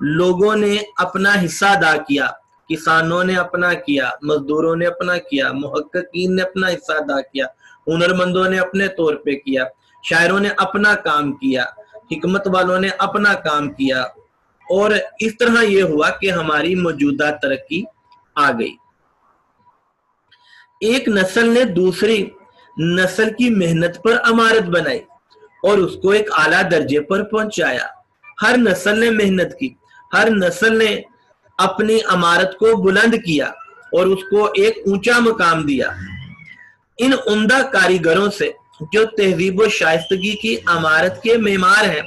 لوگوں نے اپنا حصہ ادا کیا، کسانوں نے اپنا کیا، مزدوروں نے اپنا کیا، محققین نے اپنا حصہ ادا کیا، ہنرمندوں نے اپنے طور پہ کیا، شاعروں نے اپنا کام کیا، حکمت والوں نے اپنا کام کیا، اور اس طرح یہ ہوا کہ ہماری موجودہ ترقی آ گئی۔ ایک نسل نے دوسری نسل کی محنت پر عمارت بنائی اور اس کو ایک اعلیٰ درجے پر پہنچایا۔ ہر نسل نے محنت کی، ہر نسل نے اپنی عمارت کو بلند کیا اور اس کو ایک اونچا مقام دیا۔ ان عمدہ کاریگروں سے جو تہذیب و شائستگی کی عمارت کے معمار ہیں،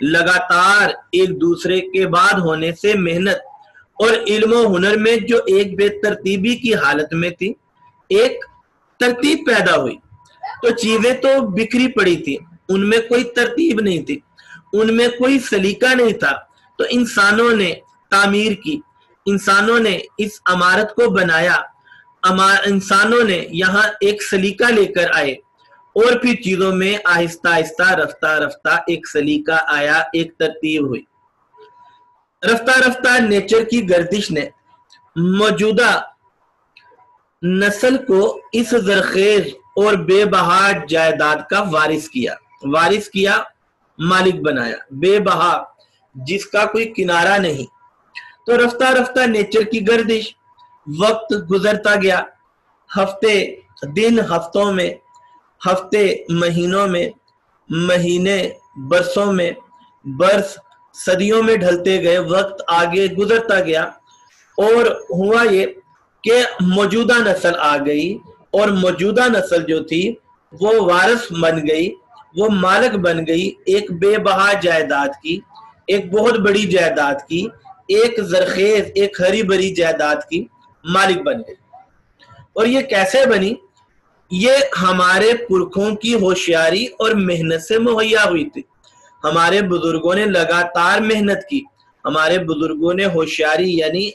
لگاتار ایک دوسرے کے بعد ہونے سے محنت اور علم و ہنر میں جو ایک بے ترتیبی کی حالت میں تھی، ایک ترتیب پیدا ہوئی۔ تو چیزیں تو بکھری پڑی تھی، ان میں کوئی ترتیب نہیں تھی، ان میں کوئی سلیقہ نہیں تھا، تو انسانوں نے تعمیر کی، انسانوں نے اس عمارت کو بنایا، انسانوں نے یہاں ایک سلیقہ لے کر آئے، اور پھر چیزوں میں آہستہ آہستہ رفتہ رفتہ ایک سلیقہ آیا، ایک ترتیب ہوئی۔ رفتہ رفتہ نیچر کی گردش نے موجودہ نسل کو اس زرخیز اور بے بہا جائیداد کا وارث کیا، مالک بنایا، بے بہا جس کا کوئی کنارہ نہیں۔ تو رفتہ رفتہ نیچر کی گردش، وقت گزرتا گیا، ہفتے دن ہفتوں میں، ہفتے مہینوں میں، مہینے برسوں میں، برس صدیوں میں ڈھلتے گئے، وقت آگے گزرتا گیا، اور ہوا یہ کہ موجودہ نسل آ گئی، اور موجودہ نسل جو تھی وہ وارث بن گئی، وہ مالک بن گئی ایک بے بہا جائیداد کی، ایک بہت بڑی جائیداد کی، ایک زرخیز، ایک ہری بھری جائیداد کی مالک بن گئی۔ اور یہ کیسے بنی؟ یہ ہمارے پرکھوں کی ہوشیاری اور محنت سے مہیا ہوئی تھی۔ ہمارے بزرگوں نے لگاتار محنت کی، ہمارے بزرگوں نے ہوشیاری یعنی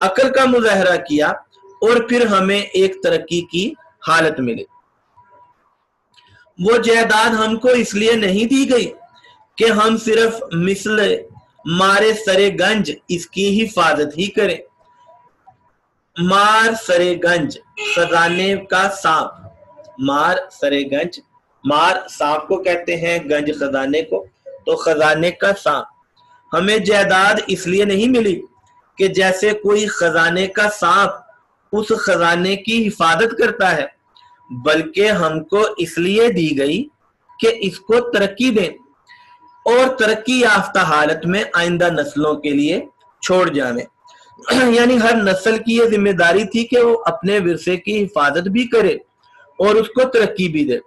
عقل کا مظاہرہ کیا، اور پھر ہمیں ایک ترقی کی حالت ملی۔ وہ جائیداد ہم کو اس لیے نہیں دی گئی کہ ہم صرف مثل مارے سرے گنج اس کی حفاظت ہی کریں۔ مار سرے گنج، خزانے کا سانپ، مار سرے گنج، مار سانپ کو کہتے ہیں، گنج خزانے کو، تو خزانے کا سانپ۔ ہمیں جائیداد اس لیے نہیں ملی کہ جیسے کوئی خزانے کا سانپ اس خزانے کی حفاظت کرتا ہے، بلکہ ہم کو اس لیے دی گئی کہ اس کو ترقی دیں اور ترقی یافتہ حالت میں آئندہ نسلوں کے لیے چھوڑ جانے۔ یعنی ہر نسل کی یہ ذمہ داری تھی کہ وہ اپنے ورثے کی حفاظت بھی کرے اور اس کو ترقی بھی دے۔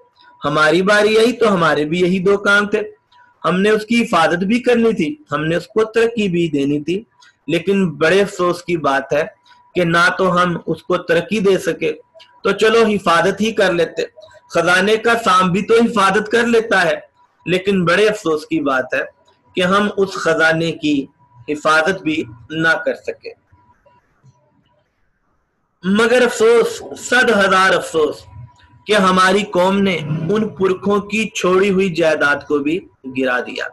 ہماری باری آئی تو ہمارے بھی یہی دو کام تھے، ہم نے اس کی حفاظت بھی کرنی تھی، ہم نے اس کو ترقی بھی دینی تھی۔ لیکن بڑے افسوس کی بات ہے کہ نہ تو ہم اس کو ترقی دے سکے، تو چلو حفاظت ہی کر لیتے، خزانے کا سانپ بھی تو حفاظت کر لیتا ہے، لیکن بڑے افسوس کی بات ہے کہ ہم اس خزانے کی حفاظت بھی نہ کر سکے۔ مگر افسوس، 100,000 افسوس کہ ہماری قوم نے ان پرکھوں کی چھوڑی ہوئی جائیداد کو بھی گرا دیا۔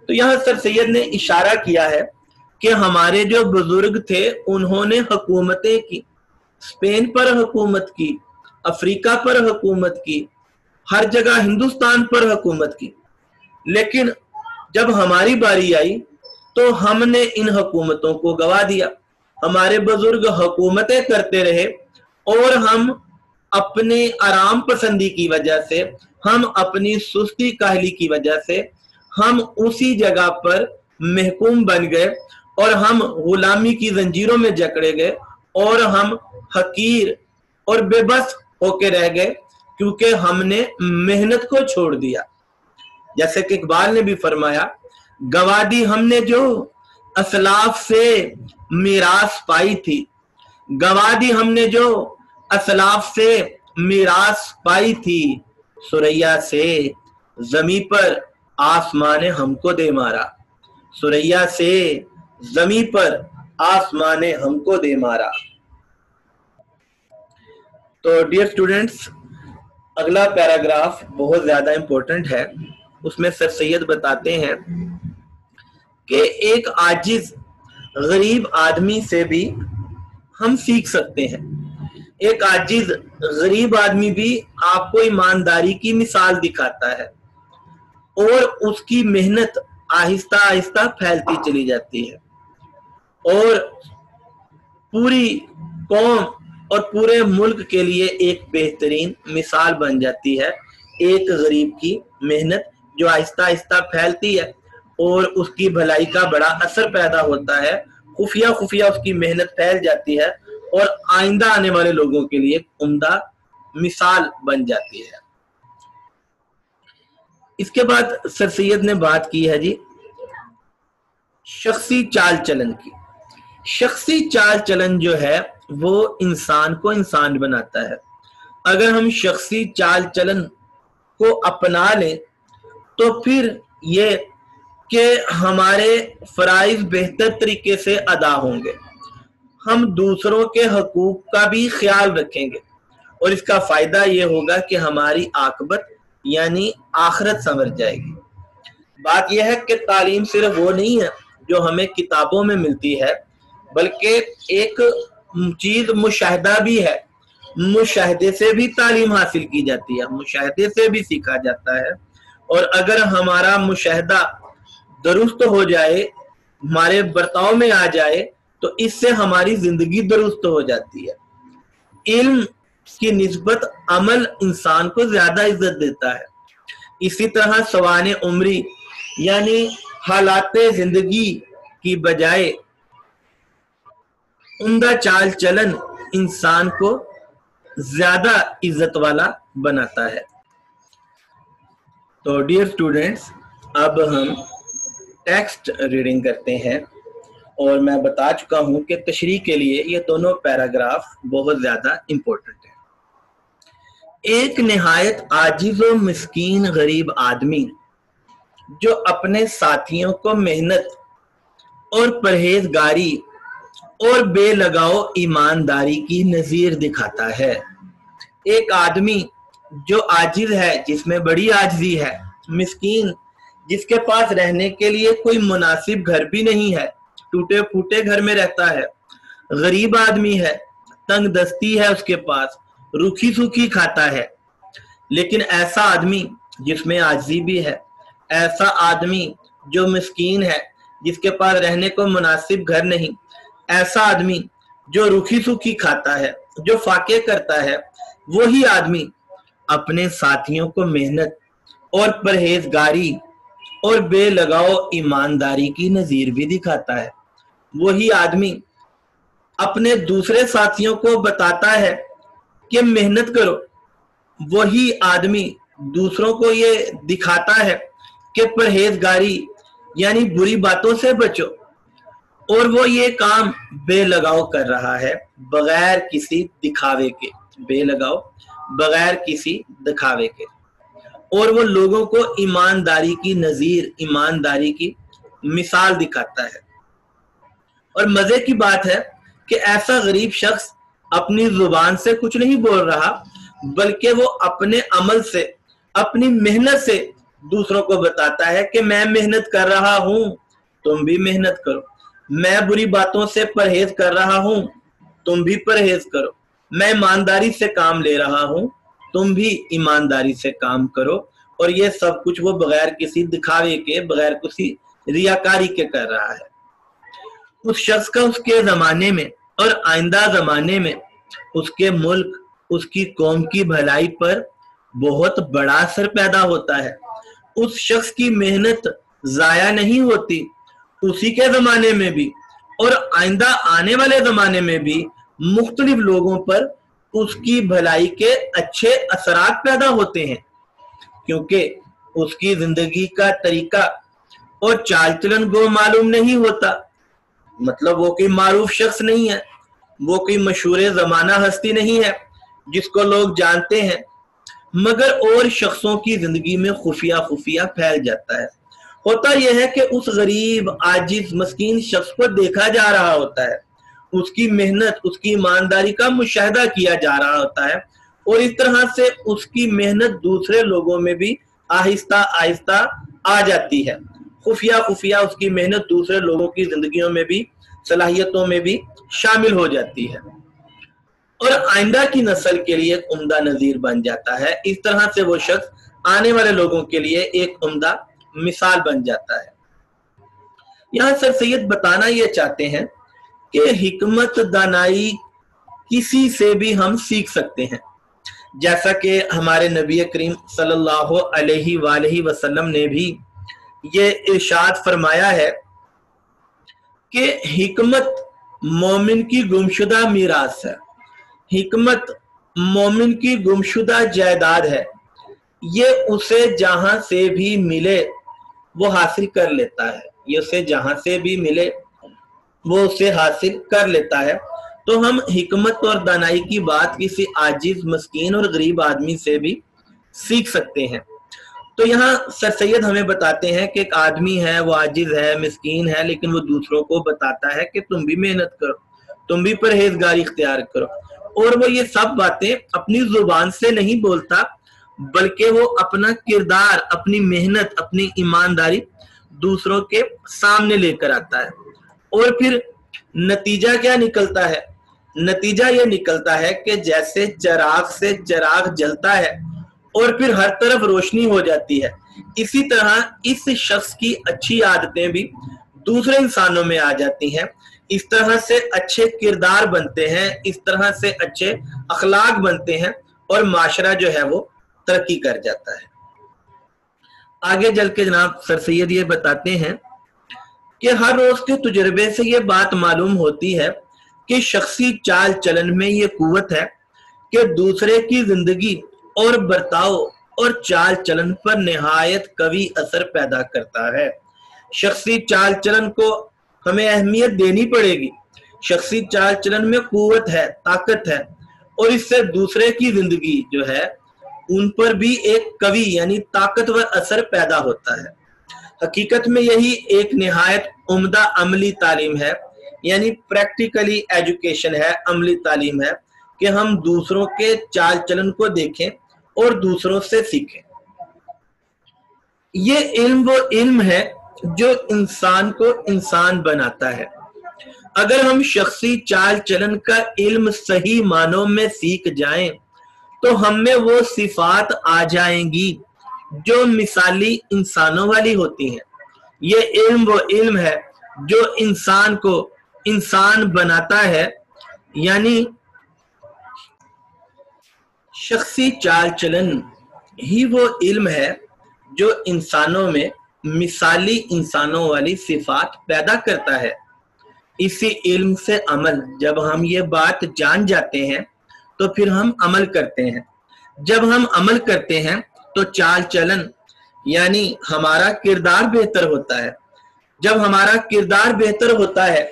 تو یہاں سر سید نے اشارہ کیا ہے کہ ہمارے جو بزرگ تھے انہوں نے حکومتیں کی، اسپین پر حکومت کی، افریقہ پر حکومت کی، ہر جگہ ہندوستان پر حکومت کی، لیکن جب ہماری باری آئی تو ہم نے ان حکومتوں کو گوا دیا۔ ہمارے بزرگ حکومتیں کرتے رہے اور ہم اپنے آرام پسندی کی وجہ سے، ہم اپنی سستی کاہلی کی وجہ سے ہم اسی جگہ پر محکوم بن گئے، اور ہم غلامی کی زنجیروں میں جکڑے گئے، اور ہم حقیر اور بے بس ہو کے رہ گئے، کیونکہ ہم نے محنت کو چھوڑ دیا۔ جیسے کہ اقبال نے بھی فرمایا، گوا دی ہم نے جو اسلاف سے میراث پائی تھی، گوا دی ہم نے جو اسلاف سے میراث پائی تھی، سریا سے زمیں پر آسمان ہم کو دے مارا، سریا سے زمیں پر آسمان ہم کو دے مارا۔ تو ڈیئر اسٹوڈنٹس، اگلا پیراگراف بہت زیادہ امپورٹنٹ ہے۔ اس میں سر سید بتاتے ہیں کہ ایک عاجز غریب آدمی سے بھی ہم سیکھ سکتے ہیں۔ ایک عاجز غریب آدمی بھی آپ کو ایمانداری کی مثال دکھاتا ہے اور اس کی محنت آہستہ آہستہ پھیلتی چلی جاتی ہے اور پوری قوم اور پورے ملک کے لیے ایک بہترین مثال بن جاتی ہے۔ ایک غریب کی محنت جو آہستہ آہستہ پھیلتی ہے اور اس کی بھلائی کا بڑا اثر پیدا ہوتا ہے، خفیہ خفیہ اس کی محنت پھیل جاتی ہے اور آئندہ آنے والے لوگوں کے لیے عمدہ مثال بن جاتی ہے۔ اس کے بعد سر سید نے بات کی ہے جی شخصی چال چلن کی۔ شخصی چال چلن جو ہے وہ انسان کو انسان بناتا ہے۔ اگر ہم شخصی چال چلن کو اپنا لیں تو پھر یہ کہ ہمارے فرائض بہتر طریقے سے ادا ہوں گے، ہم دوسروں کے حقوق کا بھی خیال رکھیں گے اور اس کا فائدہ یہ ہوگا کہ ہماری عاقبت یعنی آخرت سنور جائے گی۔ بات یہ ہے کہ تعلیم صرف وہ نہیں ہے جو ہمیں کتابوں میں ملتی ہے، بلکہ ایک چیز مشاہدہ بھی ہے۔ مشاہدے سے بھی تعلیم حاصل کی جاتی ہے، مشاہدے سے بھی سیکھا جاتا ہے، اور اگر ہمارا مشاہدہ درست ہو جائے، ہمارے برتاؤ میں آ جائے، تو اس سے ہماری زندگی درست ہو جاتی ہے۔ علم کی نسبت عمل انسان کو زیادہ عزت دیتا ہے۔ اسی طرح سوانح عمری یعنی حالات زندگی کی بجائے عمدہ چال چلن انسان کو زیادہ عزت والا بناتا ہے۔ تو ڈیئر اسٹوڈینٹس، اب ہم ٹیکسٹ ریڈنگ کرتے ہیں، اور میں بتا چکا ہوں کہ تشریح کے لیے یہ دونوں پیراگراف بہت زیادہ امپورٹنٹ ہیں۔ ایک نہایت عاجز و مسکین غریب آدمی جو اپنے ساتھیوں کو محنت اور پرہیزگاری اور بے لگاؤ ایمانداری کی نظیر دکھاتا ہے۔ ایک آدمی جو عاجز ہے، جس میں بڑی عاجزی ہے، مسکین جس کے پاس رہنے کے لیے کوئی مناسب گھر بھی نہیں ہے، ٹوٹے پھوٹے گھر میں رہتا ہے، غریب آدمی ہے، تنگ دستی ہے اس کے پاس، روکھی سوکھی کھاتا ہے، لیکن ایسا آدمی جس میں عاجزی بھی ہے، ایسا آدمی جو مسکین ہے، جس کے پاس رہنے کو مناسب گھر نہیں، ایسا آدمی جو روکھی سوکھی کھاتا ہے، جو فاقے کرتا ہے، وہی آدمی اپنے ساتھیوں کو محنت اور پرہیزگاری اور بے لگاؤ ایمانداری کی نظیر بھی دکھاتا ہے۔ وہی آدمی اپنے دوسرے ساتھیوں کو بتاتا ہے کہ محنت کرو، وہی آدمی دوسروں کو یہ دکھاتا ہے کہ پرہیزگاری یعنی بری باتوں سے بچو، اور وہ یہ کام بے لگاؤ کر رہا ہے بغیر کسی دکھاوے کے، بے لگاؤ بغیر کسی دکھاوے کے، اور وہ لوگوں کو ایمانداری کی نظیر، ایمانداری کی مثال دکھاتا ہے۔ اور مزے کی بات ہے کہ ایسا غریب شخص اپنی زبان سے کچھ نہیں بول رہا، بلکہ وہ اپنے عمل سے، اپنی محنت سے دوسروں کو بتاتا ہے کہ میں محنت کر رہا ہوں، تم بھی محنت کرو، میں بری باتوں سے پرہیز کر رہا ہوں، تم بھی پرہیز کرو، میں ایمانداری سے کام لے رہا ہوں، تم بھی ایمانداری سے کام کرو، اور یہ سب کچھ وہ بغیر کسی دکھاوے کے، بغیر کسی ریاکاری کے کر رہا ہے۔ اس شخص کا اس کے زمانے میں اور آئندہ زمانے میں اس کے ملک، اس کی قوم کی بھلائی پر بہت بڑا اثر پیدا ہوتا ہے۔ اس شخص کی محنت ضائع نہیں ہوتی، اسی کے زمانے میں بھی اور آئندہ آنے والے زمانے میں بھی مختلف لوگوں پر اس کی بھلائی کے اچھے اثرات پیدا ہوتے ہیں، کیونکہ اس کی زندگی کا طریقہ اور چال چلن کو معلوم نہیں ہوتا۔ مطلب وہ کوئی معروف شخص نہیں ہے، وہ کوئی مشہور زمانہ ہستی نہیں ہے جس کو لوگ جانتے ہیں، مگر اور شخصوں کی زندگی میں خفیہ خفیہ پھیل جاتا ہے۔ ہوتا یہ ہے کہ اس غریب، عاجز، مسکین شخص کو دیکھا جا رہا ہوتا ہے، اس کی محنت، اس کی ایمانداری کا مشاہدہ کیا جا رہا ہوتا ہے، اور اس طرح سے اس کی محنت دوسرے لوگوں میں بھی آہستہ آہستہ آ جاتی ہے۔ خفیہ خفیہ اس کی محنت دوسرے لوگوں کی زندگیوں میں بھی صلاحیتوں میں بھی شامل ہو جاتی ہے اور آئندہ کی نسل کے لیے ایک عمدہ نظیر بن جاتا ہے۔ اس طرح سے وہ شخص آنے والے لوگوں کے لیے ایک عمدہ مثال بن جاتا ہے۔ یہاں سر سید بتانا یہ چاہتے ہیں کہ حکمت دانائی کسی سے بھی ہم سیکھ سکتے ہیں، جیسا کہ ہمارے نبی کریم صلی اللہ علیہ وآلہ وسلم نے بھی یہ ارشاد فرمایا ہے کہ حکمت مومن کی گمشدہ میراث ہے، حکمت مومن کی گمشدہ جائیداد ہے، یہ اسے جہاں سے بھی ملے وہ حاصل کر لیتا ہے، یہ اسے جہاں سے بھی ملے وہ اسے حاصل کر لیتا ہے۔ تو ہم حکمت اور دانائی کی بات کسی عاجز، مسکین اور غریب آدمی سے بھی سیکھ سکتے ہیں۔ تو یہاں سر سید ہمیں بتاتے ہیں کہ ایک آدمی ہے، وہ عاجز ہے، مسکین ہے، لیکن وہ دوسروں کو بتاتا ہے کہ تم بھی محنت کرو، تم بھی پرہیزگاری اختیار کرو، اور وہ یہ سب باتیں اپنی زبان سے نہیں بولتا، بلکہ وہ اپنا کردار، اپنی محنت، اپنی ایمانداری دوسروں کے سامنے لے کر آتا ہے۔ اور پھر نتیجہ کیا نکلتا ہے؟ نتیجہ یہ نکلتا ہے کہ جیسے چراغ سے چراغ جلتا ہے اور پھر ہر طرف روشنی ہو جاتی ہے، اسی طرح اس شخص کی اچھی عادتیں بھی دوسرے انسانوں میں آ جاتی ہیں، اس طرح سے اچھے کردار بنتے ہیں، اس طرح سے اچھے اخلاق بنتے ہیں اور معاشرہ جو ہے وہ ترقی کر جاتا ہے۔ آگے چل کے جناب سر سید یہ بتاتے ہیں کہ ہر روز کے تجربے سے یہ بات معلوم ہوتی ہے کہ شخصی چال چلن میں یہ قوت ہے کہ دوسرے کی زندگی اور برتاؤ اور چال چلن پر نہایت قوی اثر پیدا کرتا ہے۔ شخصی چال چلن کو ہمیں اہمیت دینی پڑے گی۔ شخصی چال چلن میں قوت ہے، طاقت ہے، اور اس سے دوسرے کی زندگی جو ہے ان پر بھی ایک قوی یعنی طاقتور اثر پیدا ہوتا ہے۔ حقیقت میں یہی ایک نہایت عمدہ عملی تعلیم ہے، یعنی پریکٹیکلی ایجوکیشن ہے، عملی تعلیم ہے کہ ہم دوسروں کے چال چلن کو دیکھیں اور دوسروں سے سیکھیں۔ یہ علم وہ علم ہے جو انسان کو انسان بناتا ہے۔ اگر ہم شخصی چال چلن کا علم صحیح معنوں میں سیکھ جائیں تو ہم میں وہ صفات آ جائیں گی جو مثالی انسانوں والی ہوتی ہیں۔ یہ علم وہ علم ہے جو انسان کو انسان بناتا ہے، یعنی شخصی چال چلن ہی وہ علم ہے جو انسانوں میں مثالی انسانوں والی صفات پیدا کرتا ہے۔ اسی علم سے عمل، جب ہم یہ بات جان جاتے ہیں تو پھر ہم عمل کرتے ہیں۔ جب ہم عمل کرتے ہیں تو چال چلن یعنی ہمارا کردار بہتر ہوتا ہے۔ جب ہمارا کردار بہتر ہوتا ہے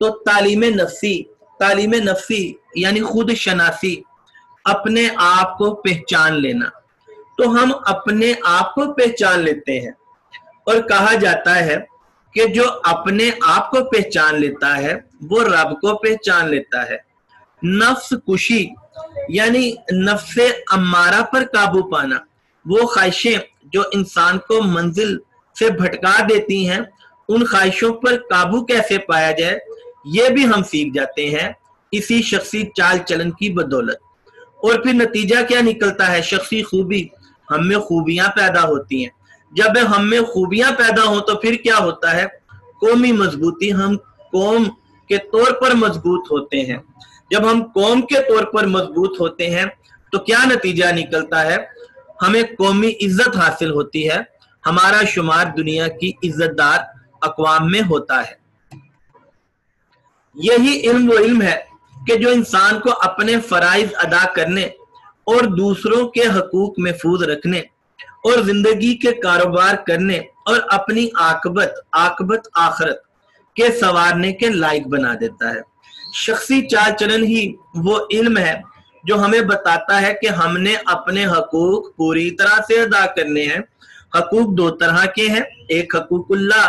تو تعلیم نفسی یعنی خود شناسی، اپنے آپ کو پہچان لینا، تو ہم اپنے آپ کو پہچان لیتے ہیں۔ اور کہا جاتا ہے کہ جو اپنے آپ کو پہچان لیتا ہے وہ رب کو پہچان لیتا ہے۔ نفس کشی یعنی نفس امارہ پر قابو پانا، وہ خواہشیں جو انسان کو منزل سے بھٹکا دیتی ہیں، ان خواہشوں پر قابو کیسے پایا جائے یہ بھی ہم سیکھ جاتے ہیں اسی شخصی چال چلن کی بدولت۔ اور پھر نتیجہ کیا نکلتا ہے؟ شخصی خوبی، ہم میں خوبیاں پیدا ہوتی ہیں۔ جب ہم میں خوبیاں پیدا ہوں تو پھر کیا ہوتا ہے؟ قومی مضبوطی، ہم قوم کے طور پر مضبوط ہوتے ہیں۔ جب ہم قوم کے طور پر مضبوط ہوتے ہیں تو کیا نتیجہ نکلتا ہے؟ ہمیں قومی عزت حاصل ہوتی ہے، ہمارا شمار دنیا کی عزت دار اقوام میں ہوتا ہے۔ یہی علم وہ علم ہے کہ جو انسان کو اپنے فرائض ادا کرنے اور دوسروں کے حقوق محفوظ رکھنے اور زندگی کے کاروبار کرنے اور اپنی عاقبت آخرت کے سنوارنے کے لائق بنا دیتا ہے۔ شخصی چال چلن ہی وہ علم ہے جو ہمیں بتاتا ہے کہ ہم نے اپنے حقوق پوری طرح سے ادا کرنے ہیں۔ حقوق دو طرح کے ہیں، ایک حقوق اللہ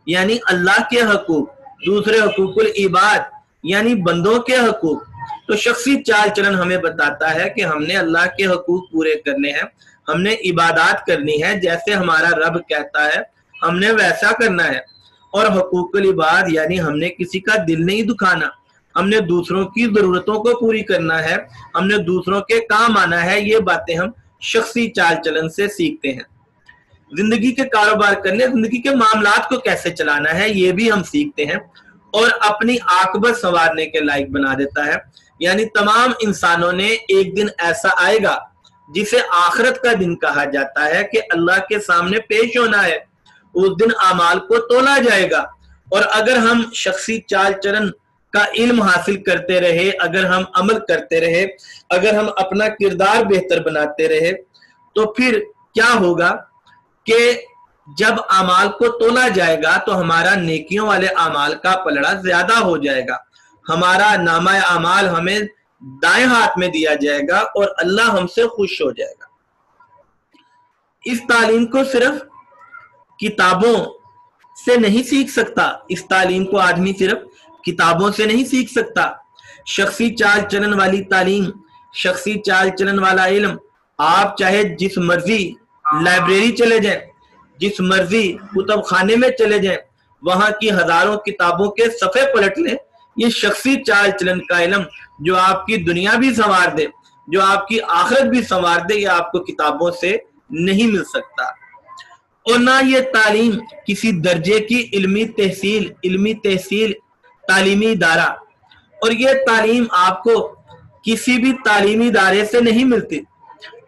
یعنی اللہ کے حقوق، دوسرے حقوق العباد یعنی بندوں کے حقوق۔ تو شخصی چال چلن ہمیں بتاتا ہے کہ ہم نے اللہ کے حقوق پورے کرنے ہیں، ہم نے عبادات کرنی ہے، جیسے ہمارا رب کہتا ہے ہم نے ویسا کرنا ہے۔ اور حقوق العباد یعنی ہم نے کسی کا دل نہیں دکھانا، ہم نے دوسروں کی ضرورتوں کو پوری کرنا ہے، ہم نے دوسروں کے کام آنا ہے، یہ باتیں ہم شخصی چال چلن سے سیکھتے ہیں۔ زندگی کے کاروبار کرنے، زندگی کے معاملات کو کیسے چلانا ہے یہ بھی ہم سیکھتے ہیں، اور اپنی عاقبت سنوارنے کے لائق بنا دیتا ہے۔ یعنی تمام انسانوں نے ایک دن ایسا آئے گا جسے آخرت کا دن کہا جاتا ہے کہ اللہ کے سامنے پیش ہونا ہے، اس دن اعمال کو تولا جائے گا، اور اگر ہم شخصی چال چلن کا علم حاصل کرتے رہے، اگر ہم عمل کرتے رہے، اگر ہم اپنا کردار بہتر بناتے رہے، تو پھر کیا ہوگا کہ جب اعمال کو تولا جائے گا تو ہمارا نیکیوں والے اعمال کا پلڑا زیادہ ہو جائے گا، ہمارا نامہ اعمال ہمیں دائیں ہاتھ میں دیا جائے گا اور اللہ ہم سے خوش ہو جائے گا۔ اس تعلیم کو صرف کتابوں سے نہیں سیکھ سکتا، اس تعلیم کو آدمی صرف کتابوں سے نہیں سیکھ سکتا۔ شخصی چال چلن والی تعلیم، شخصی چال چلن والا علم آپ چاہے جس مرضی لائبریری چلے جائیں، جس مرضی کتب خانے میں چلے جائیں، وہاں کی ہزاروں کتابوں کے صفحے پلٹ لیں، یہ شخصی چال چلن کا علم جو آپ کی دنیا بھی سنوار دے، جو آپ کی آخرت بھی سنوار دے، یہ آپ کو کتابوں سے نہیں مل سکتا۔ اور نہ یہ تعلیم کسی درجے کی علمی تحصیل تعلیمی ادارہ، اور یہ تعلیم آپ کو کسی بھی تعلیمی ادارے سے نہیں ملتی۔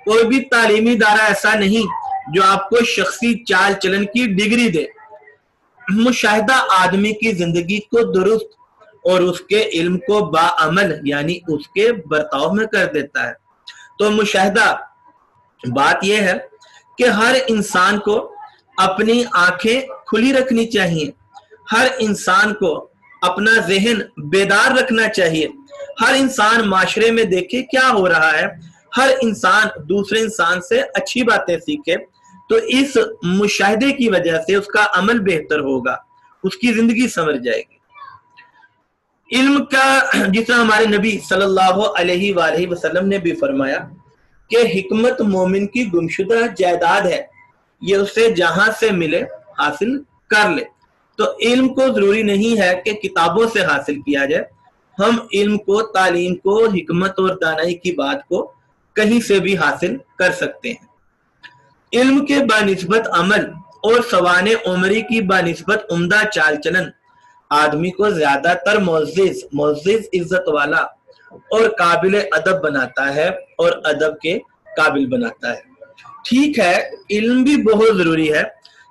کوئی بھی تعلیمی ادارہ ایسا نہیں جو آپ کو شخصی چال چلن کی ڈگری دے۔ مشاہدہ آدمی کی زندگی کو درست اور اس کے علم کو باعمل یعنی اس کے برتاؤ میں کر دیتا ہے۔ تو مشاہدہ بات یہ ہے کہ ہر انسان کو اپنی آنکھیں کھلی رکھنی چاہیے، ہر انسان کو اپنا ذہن بیدار رکھنا چاہیے، ہر انسان معاشرے میں دیکھے کیا ہو رہا ہے، ہر انسان دوسرے انسان سے اچھی باتیں سیکھے، تو اس مشاہدے کی وجہ سے اس کا عمل بہتر ہوگا، اس کی زندگی سنور جائے گی۔ علم کا جس طرح ہمارے نبی صلی اللہ علیہ وآلہ وسلم نے بھی فرمایا کہ حکمت مومن کی گمشدہ جائیداد ہے، یہ اسے جہاں سے ملے حاصل کر لے۔ تو علم کو ضروری نہیں ہے کہ کتابوں سے حاصل کیا جائے، ہم علم کو، تعلیم کو، حکمت اور دانائی کی بات کو کہیں سے بھی حاصل کر سکتے ہیں۔ علم کے بانسبت عمل اور سوانح عمری کی بانسبت عمدہ چال چلن آدمی کو زیادہ تر معزز عزت والا اور قابل ادب بناتا ہے اور ادب کے قابل بناتا ہے۔ ٹھیک ہے، علم بھی بہت ضروری ہے،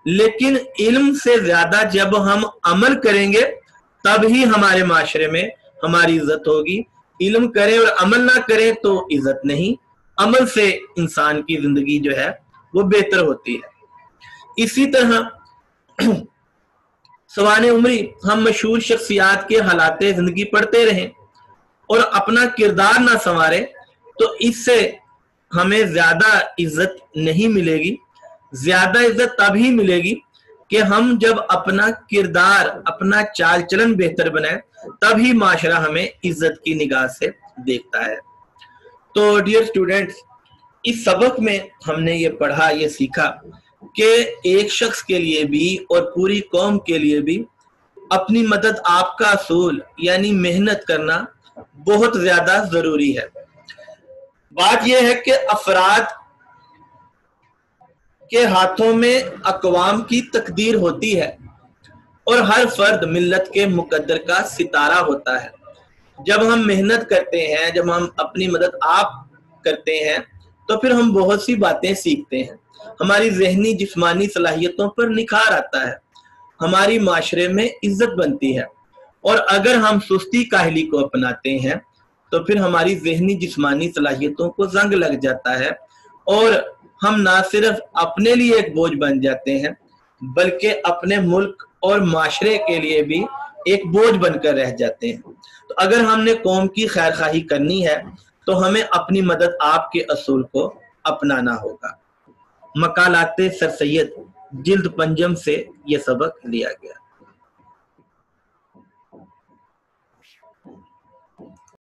لیکن علم سے زیادہ جب ہم عمل کریں گے تب ہی ہمارے معاشرے میں ہماری عزت ہوگی۔ علم کریں اور عمل نہ کریں تو عزت نہیں، عمل سے انسان کی زندگی جو ہے وہ بہتر ہوتی ہے۔ اسی طرح سوانح عمری ہم مشہور شخصیات کے حالات زندگی پڑھتے رہیں اور اپنا کردار نہ سنواریں تو اس سے ہمیں زیادہ عزت نہیں ملے گی۔ زیادہ عزت تب ہی ملے گی کہ ہم جب اپنا کردار، اپنا چال چلن بہتر بنائیں، تب ہی معاشرہ ہمیں عزت کی نگاہ سے دیکھتا ہے۔ تو ڈیئر اسٹوڈنٹس، اس سبق میں ہم نے یہ پڑھا، یہ سیکھا کہ ایک شخص کے لیے بھی اور پوری قوم کے لیے بھی اپنی مدد آپ کا اصول یعنی محنت کرنا بہت زیادہ ضروری ہے۔ بات یہ ہے کہ افراد کے ہاتھوں میں اقوام کی تقدیر ہوتی ہے اور ہر فرد ملت کے مقدر کا ستارہ ہوتا ہے۔ جب ہم محنت کرتے ہیں، جب ہم اپنی مدد آپ کرتے ہیں تو پھر ہم بہت سی باتیں سیکھتے ہیں، ہماری ذہنی جسمانی صلاحیتوں پر نکھار آتا ہے، ہماری معاشرے میں عزت بنتی ہے، اور اگر ہم سستی کاہلی کو اپناتے ہیں تو پھر ہماری ذہنی جسمانی صلاحیتوں کو زنگ لگ جاتا ہے اور ہم نہ صرف اپنے لیے ایک بوجھ بن جاتے ہیں بلکہ اپنے ملک اور معاشرے کے لیے بھی ایک بوجھ بن کر رہ جاتے ہیں۔ تو اگر ہم نے قوم کی خیر خواہی کرنی ہے تو ہمیں اپنی مدد آپ کے اصول کو اپنانا ہوگا۔ مقالات سر سید جلد 5 سے یہ سبق لیا گیا۔